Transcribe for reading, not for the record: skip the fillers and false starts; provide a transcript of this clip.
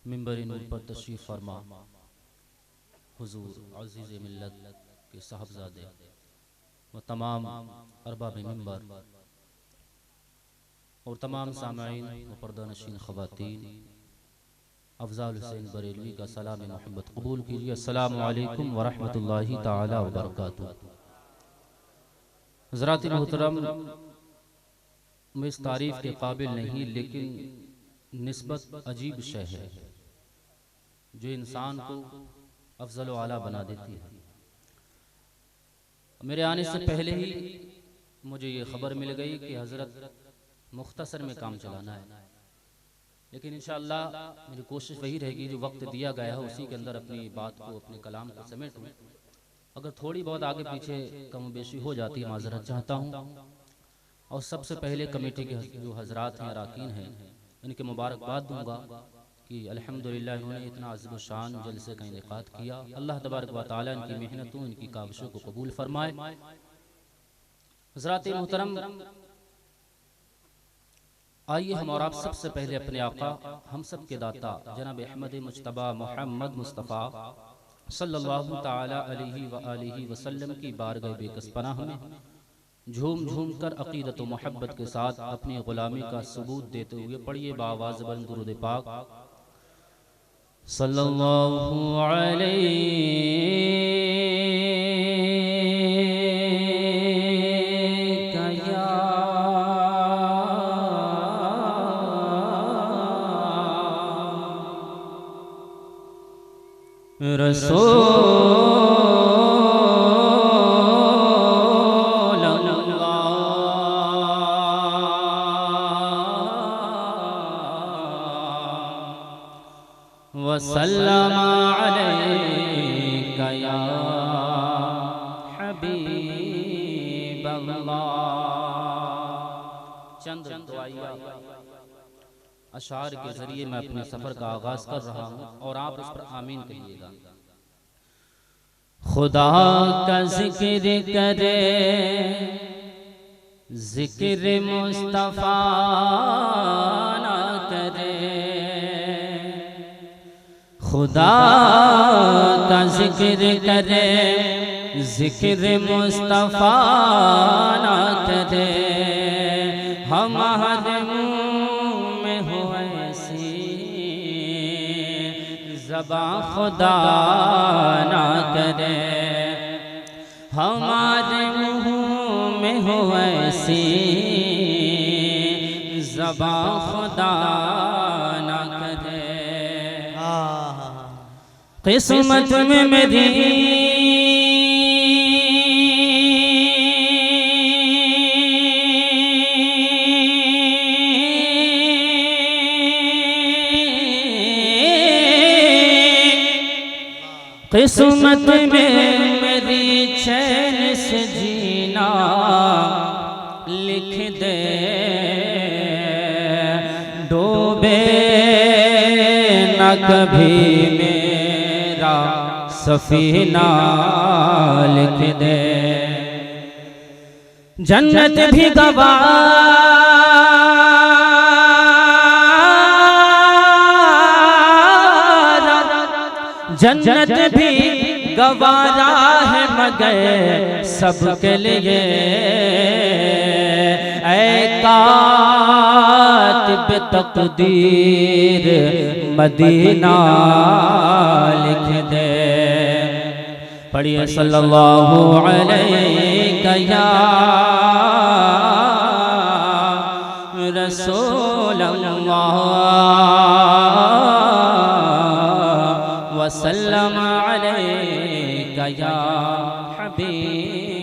मिंबर नूर पर तशरीफ़ फरमा हुजूर अज़ीज़ मिल्लत के साहबजादे व तमाम अरबाब मिंबर और तमाम सामाईन व पर्दा नशीन ख़वातीन, अफ़ज़ाल हुसैन बरेलवी का सलाम मोहब्बत कबूल कीजिए। अस्सलामु अलैकुम व रहमतुल्लाहि ताला व बरकातुहू। हज़रात मोहतरम, मैं इस तारीफ़ के काबिल नहीं, लेकिन निस्बत अजीब शय है जो इंसान को अफजल व आला बना देती है। मेरे आने से पहले ही मुझे ये खबर मिल गई कि हज़रत मुख्तसर में काम चलाना है, लेकिन इंशाअल्लाह मेरी कोशिश वही रहेगी जो वक्त दिया गया है उसी के अंदर अपनी बात को, अपने कलाम को समेटूं। अगर थोड़ी बहुत आगे पीछे कम बेशी हो जाती है माजरत चाहता हूँ। और सबसे पहले कमेटी के जो हजरात हैं, अराकीन हैं, इनके मुबारकबाद दूंगा कि अल्हम्दुलिल्लाह इन्होंने इतना अज़ीम शान जलसे का इनेकाद किया। अल्लाह तबारक व तआला इनकी मेहनतों, इनकी काविशों को कबूल फरमाए। हज़रात मोहतरम, आइए हम और आप सबसे पहले अपने आका, हम सब के दाता जनाब अहमद मुज्तबा मोहम्मद मुस्तफ़ा सल्लल्लाहु ताला अलैहि व आलिहि वसल्लम की बारगाह बेकस पनाह में झूम झूम कर अक़ीदत व मोहब्बत के साथ अपनी ग़ुलामी का सबूत देते हुए पढ़िए बावाज़ बुलंद दुरूद पाक सल्लल्लाहु अलैहि रसूल अल्लाह वसल्लम अलैका या हबीब अल्लाह। चंद दुआइया अशार के जरिए मैं अपने सफर का आगाज कर रहा हूँ और आप उस पर आमीन कहिएगा। खुदा का जिक्र करे, जिक्र मुस्तफा ना करे। खुदा का जिक्र करे, जिक्र मुस्तफा ना करे। हमारे ज़बां खुदा ना करे, हमारे मुँह में हो ऐसी ज़बां खुदा ना करे। किस्मत में मेरी किस्मत में मेरी चैन से जीना लिख दे। डूबे न कभी मेरा सफीना लिख दे। जन्नत भी जन्नत भी गवारा है मगर सबके लिए। ऐ कातिब तकदीर मदीना लिख दे। पढ़िए सल्लल्लाहु अलैहि या रसूल अल्लाह वसल्लम अलैका या हबीब